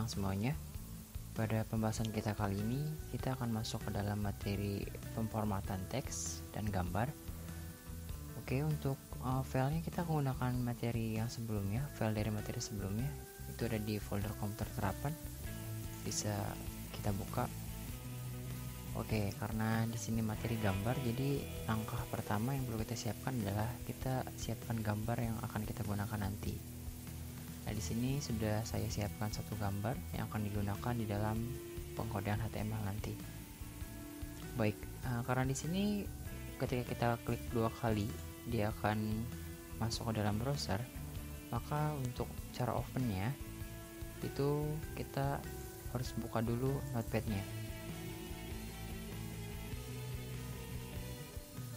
datang semuanya. Pada pembahasan kita kali ini, kita akan masuk ke dalam materi pemformatan teks dan gambar. Oke, untuk filenya kita menggunakan materi yang sebelumnya, file dari materi sebelumnya. Itu ada di folder komputer terapan. Bisa kita buka. Oke, karena di sini materi gambar, jadi langkah pertama yang perlu kita siapkan adalah kita siapkan gambar yang akan kita gunakan nanti. Nah, di sini sudah saya siapkan satu gambar yang akan digunakan di dalam pengkodean HTML nanti. Baik, karena di sini ketika kita klik 2 kali, dia akan masuk ke dalam browser. Maka untuk cara opennya itu kita harus buka dulu notepadnya.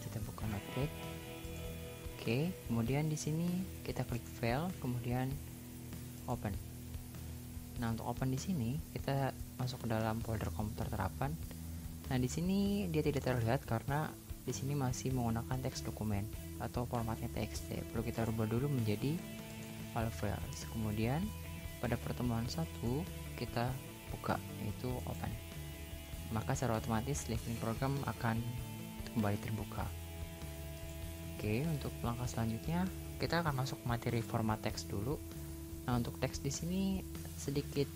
Kita buka notepad. Oke, kemudian di sini kita klik file, kemudian open. Nah, untuk open di sini kita masuk ke dalam folder komputer terapan. Nah, di sini dia tidak terlihat karena di sini masih menggunakan teks dokumen atau formatnya TXT. Perlu kita rubah dulu menjadi all files. Kemudian pada pertemuan 1 kita buka, yaitu open. Maka secara otomatis living program akan kembali terbuka. Oke, untuk langkah selanjutnya kita akan masuk materi format teks dulu. Nah, untuk teks di sini sedikit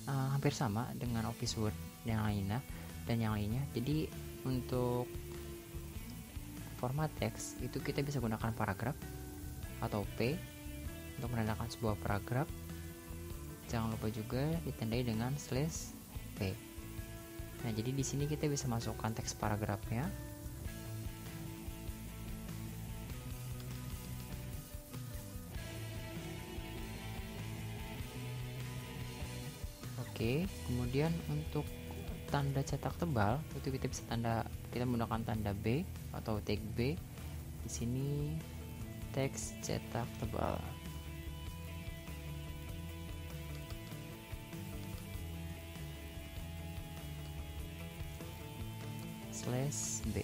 hampir sama dengan Office Word yang lainnya dan yang lainnya. Jadi untuk format teks itu kita bisa gunakan paragraf atau P untuk menandakan sebuah paragraf. Jangan lupa juga ditandai dengan /P. Nah, jadi di sini kita bisa masukkan teks paragrafnya. Oke, kemudian untuk tanda cetak tebal itu kita menggunakan tanda B atau tag B. Di sini teks cetak tebal. /B.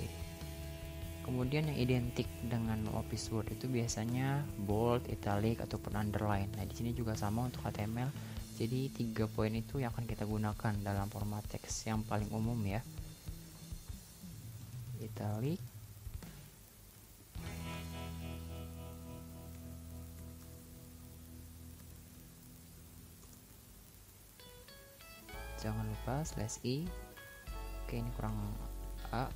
Kemudian yang identik dengan Office Word itu biasanya bold, italic ataupun underline. Nah, di sini juga sama untuk HTML. Jadi 3 poin itu yang akan kita gunakan dalam format teks yang paling umum ya. Italic, jangan lupa /i. Oke, ini kurang A.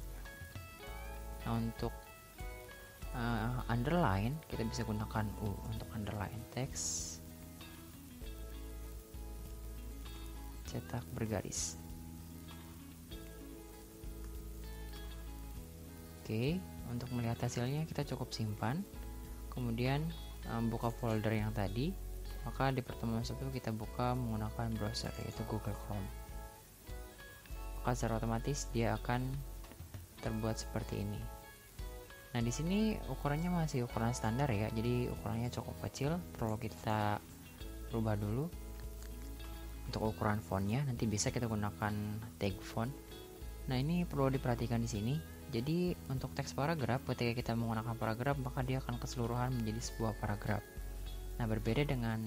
Nah, untuk underline kita bisa gunakan U untuk underline teks cetak bergaris. Oke, untuk melihat hasilnya kita cukup simpan, kemudian buka folder yang tadi. Maka di pertemuan 1 kita buka menggunakan browser, yaitu Google Chrome. Maka secara otomatis dia akan terbuat seperti ini. Nah, di sini ukurannya masih ukuran standar ya, jadi ukurannya cukup kecil. Perlu kita rubah dulu untuk ukuran fontnya. Nanti bisa kita gunakan tag font. Nah, ini perlu diperhatikan di sini. Jadi untuk teks paragraf, ketika kita menggunakan paragraf maka dia akan keseluruhan menjadi sebuah paragraf. Nah, berbeda dengan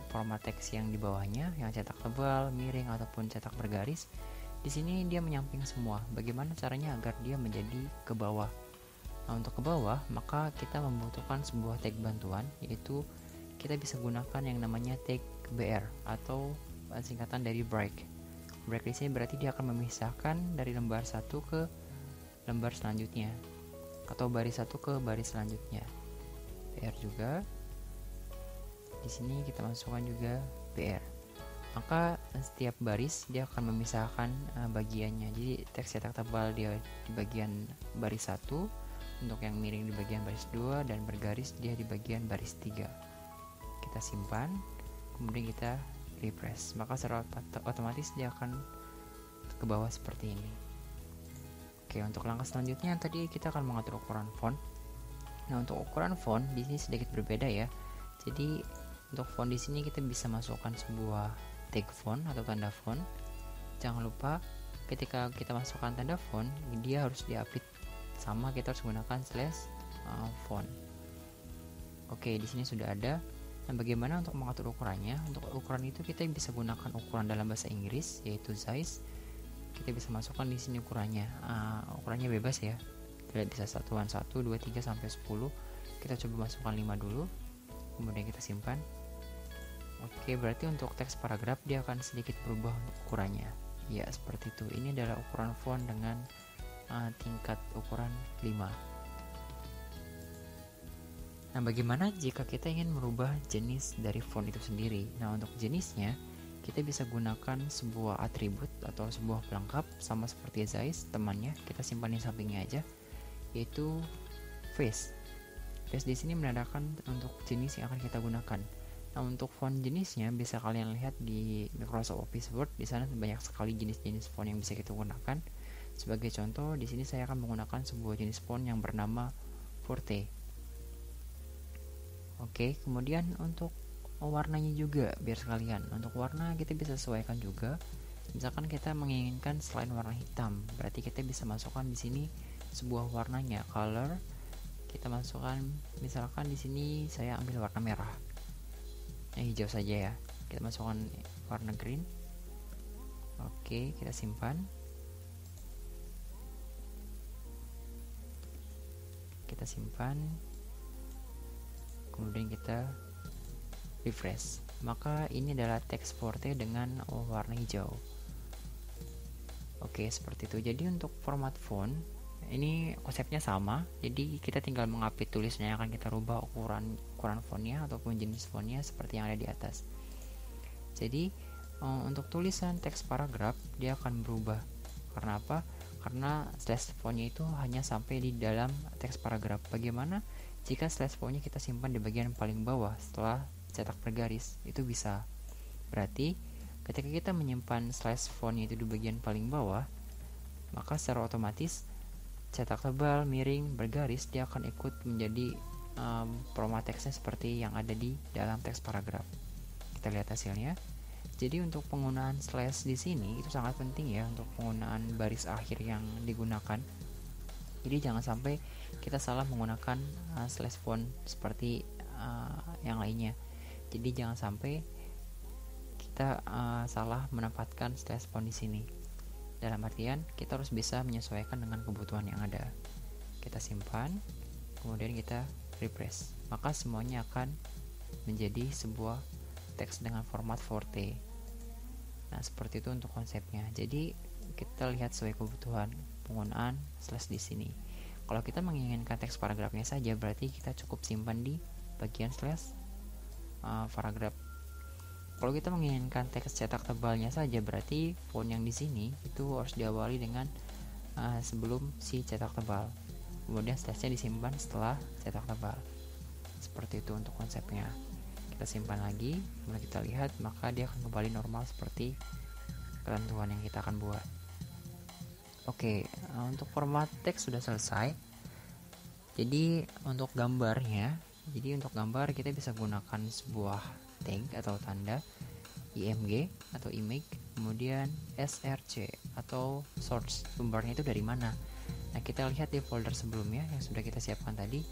format teks yang di bawahnya, yang cetak tebal, miring ataupun cetak bergaris. Di sini dia menyamping semua. Bagaimana caranya agar dia menjadi ke bawah? Nah, untuk ke bawah maka kita membutuhkan sebuah tag bantuan, yaitu kita bisa gunakan yang namanya tag BR atau singkatan dari break. Break di sini berarti dia akan memisahkan dari lembar 1 ke lembar selanjutnya atau baris 1 ke baris selanjutnya. BR juga. Di sini kita masukkan juga BR. Maka setiap baris dia akan memisahkan bagiannya. Jadi teks cetak tebal dia di bagian baris 1, untuk yang miring di bagian baris 2, dan bergaris dia di bagian baris 3. Kita simpan, kemudian kita refresh, maka secara otomatis dia akan ke bawah seperti ini. Oke, untuk langkah selanjutnya tadi kita akan mengatur ukuran font. Nah, untuk ukuran font di sini sedikit berbeda ya. Jadi untuk font di sini kita bisa masukkan sebuah tag font atau tanda font. Jangan lupa ketika kita masukkan tanda font, dia harus diupdate sama, kita harus gunakan /font. Oke, di sini sudah ada. Nah, bagaimana untuk mengatur ukurannya? Untuk ukuran itu kita bisa gunakan ukuran dalam bahasa Inggris, yaitu size. Kita bisa masukkan di sini ukurannya. Ukurannya bebas ya. Tidak bisa satuan 1, 2, 3 sampai 10. Kita coba masukkan 5 dulu. Kemudian kita simpan. Oke, berarti untuk teks paragraf dia akan sedikit berubah untuk ukurannya. Ya, seperti itu. Ini adalah ukuran font dengan tingkat ukuran 5. Nah, bagaimana jika kita ingin merubah jenis dari font itu sendiri? Nah, untuk jenisnya kita bisa gunakan sebuah atribut atau sebuah pelengkap sama seperti size temannya. Kita simpan di sampingnya aja, yaitu face. Face di sini menandakan untuk jenis yang akan kita gunakan. Nah, untuk font jenisnya bisa kalian lihat di Microsoft Office Word. Di sana banyak sekali jenis-jenis font yang bisa kita gunakan. Sebagai contoh, di sini saya akan menggunakan sebuah jenis font yang bernama Forte. Oke, kemudian untuk warnanya juga biar sekalian. Untuk warna kita bisa sesuaikan juga. Misalkan kita menginginkan selain warna hitam, berarti kita bisa masukkan di sini sebuah warnanya, color. Kita masukkan, misalkan di sini saya ambil warna merah. Hijau saja ya. Kita masukkan warna green. Oke, kita simpan. Kita simpan. Kemudian kita refresh. Maka ini adalah teks Forte dengan warna hijau. Oke, seperti itu. Jadi untuk format font ini konsepnya sama. Jadi kita tinggal mengupdate tulisnya, akan kita rubah ukuran fontnya ataupun jenis fontnya seperti yang ada di atas. Jadi untuk tulisan teks paragraf dia akan berubah. Karena apa? Karena slash fontnya itu hanya sampai di dalam teks paragraf. Bagaimana jika slash fontnya kita simpan di bagian paling bawah setelah cetak bergaris? Itu bisa. Berarti ketika kita menyimpan slash fontnya itu di bagian paling bawah, maka secara otomatis cetak tebal, miring, bergaris dia akan ikut menjadi format teksnya seperti yang ada di dalam teks paragraf. Kita lihat hasilnya. Jadi untuk penggunaan slash di sini itu sangat penting ya untuk penggunaan baris akhir yang digunakan. Jadi jangan sampai kita salah menggunakan slash font seperti yang lainnya. Jadi jangan sampai kita salah menempatkan slash font di sini. Dalam artian kita harus bisa menyesuaikan dengan kebutuhan yang ada. Kita simpan, kemudian kita refresh. Maka semuanya akan menjadi sebuah teks dengan format Forte. Nah, seperti itu untuk konsepnya. Jadi kita lihat sesuai kebutuhan penggunaan slash di sini. Kalau kita menginginkan teks paragrafnya saja, berarti kita cukup simpan di bagian slash paragraf. Kalau kita menginginkan teks cetak tebalnya saja, berarti font yang di sini itu harus diawali dengan sebelum si cetak tebal. Kemudian slashnya disimpan setelah cetak tebal. Seperti itu untuk konsepnya. Kita simpan lagi, kemudian kita lihat, maka dia akan kembali normal seperti ketentuan yang kita akan buat. Oke, untuk format teks sudah selesai. Jadi untuk gambarnya, untuk gambar kita bisa gunakan sebuah tag atau tanda IMG atau image, kemudian SRC atau source, sumbernya itu dari mana. Nah, kita lihat di folder sebelumnya yang sudah kita siapkan tadi.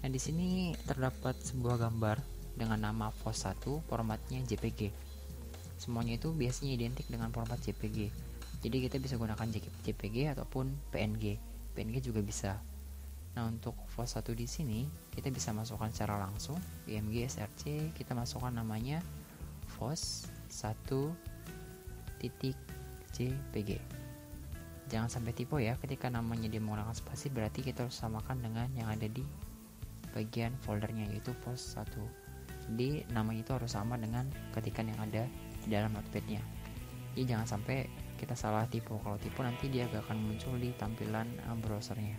Nah, di sini terdapat sebuah gambar dengan nama FOS1, formatnya JPG. Semuanya itu biasanya identik dengan format JPG. Jadi kita bisa gunakan JPG ataupun PNG. PNG juga bisa. Nah, untuk FOS1 di sini kita bisa masukkan secara langsung IMG SRC, kita masukkan namanya FOS1.jpg. Jangan sampai typo ya, ketika namanya dia menggunakan spasi berarti kita harus samakan dengan yang ada di bagian foldernya, yaitu FOS1. Jadi namanya itu harus sama dengan ketikan yang ada di dalam notepadnya. Jadi jangan sampai kita salah typo. Kalau typo nanti dia gak akan muncul di tampilan browsernya.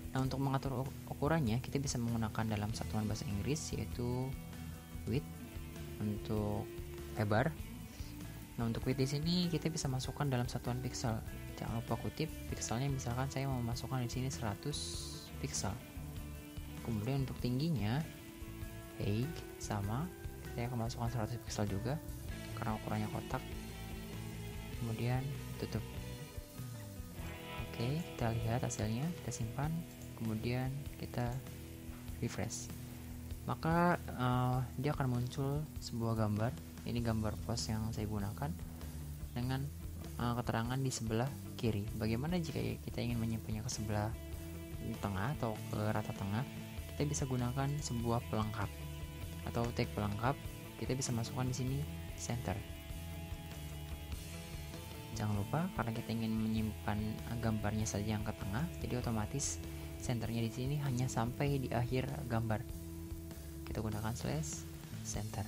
Nah, untuk mengatur ukurannya kita bisa menggunakan dalam satuan bahasa Inggris, yaitu width untuk lebar. Nah, untuk width di sini kita bisa masukkan dalam satuan pixel. Jangan lupa kutip pixelnya, misalkan saya mau masukkan di sini 100 pixel. Kemudian untuk tingginya height sama, saya akan masukkan 100 pixel juga karena ukurannya kotak. Kemudian tutup. Oke, kita lihat hasilnya, kita simpan, kemudian kita refresh. maka dia akan muncul sebuah gambar. Ini gambar pos yang saya gunakan dengan keterangan di sebelah kiri. Bagaimana jika kita ingin menyimpannya ke sebelah tengah atau ke rata tengah? Kita bisa gunakan sebuah pelengkap atau tag pelengkap. Kita bisa masukkan di sini center. Jangan lupa, karena kita ingin menyimpan gambarnya saja yang ke tengah, jadi otomatis centernya di sini hanya sampai di akhir gambar. Kita gunakan slash center.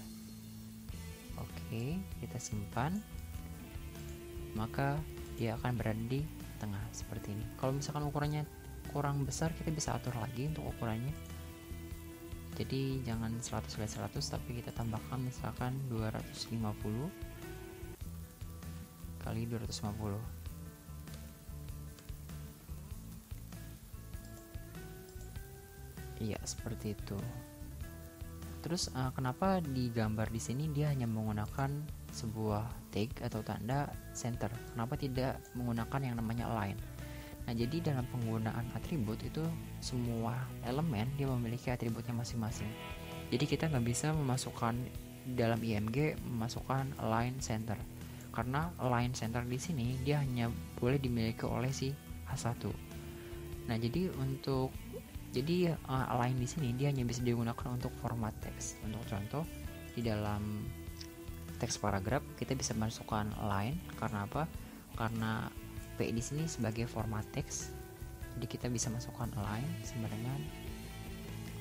Oke, kita simpan. Maka dia akan berada di tengah seperti ini. Kalau misalkan ukurannya kurang besar, kita bisa atur lagi untuk ukurannya. Jadi jangan 100/100, tapi kita tambahkan misalkan 250 kali 250. Iya, seperti itu. Terus kenapa di gambar di sini dia hanya menggunakan sebuah tag atau tanda center? Kenapa tidak menggunakan yang namanya align? Nah, jadi dalam penggunaan atribut itu semua elemen dia memiliki atributnya masing-masing. Jadi kita nggak bisa memasukkan dalam IMG memasukkan align center, karena align center di sini dia hanya boleh dimiliki oleh si H1. Nah, jadi align di sini dia hanya bisa digunakan untuk format teks. Untuk contoh, di dalam teks paragraf kita bisa masukkan align. Karena apa? Karena P di sini sebagai format teks, jadi kita bisa masukkan align sama dengan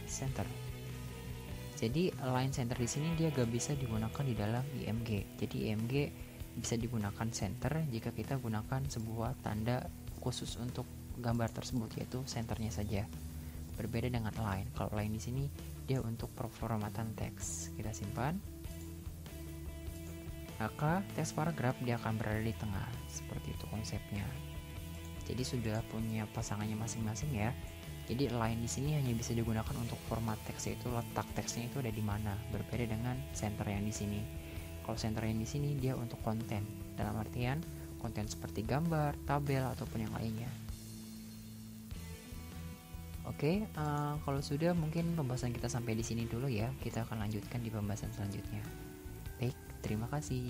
center. Jadi align center di sini dia gak bisa digunakan di dalam IMG. Jadi IMG bisa digunakan center jika kita gunakan sebuah tanda khusus untuk gambar tersebut, yaitu centernya saja. Berbeda dengan align. Kalau align di sini dia untuk performatan teks. Kita simpan. Maka teks paragraf dia akan berada di tengah. Seperti itu konsepnya. Jadi sudah punya pasangannya masing-masing ya. Jadi align di sini hanya bisa digunakan untuk format teks, yaitu letak teksnya itu ada di mana. Berbeda dengan center yang di sini. Kalau center yang di sini dia untuk konten. Dalam artian konten seperti gambar, tabel ataupun yang lainnya. Oke, kalau sudah mungkin pembahasan kita sampai di sini dulu ya. Kita akan lanjutkan di pembahasan selanjutnya. Baik, terima kasih.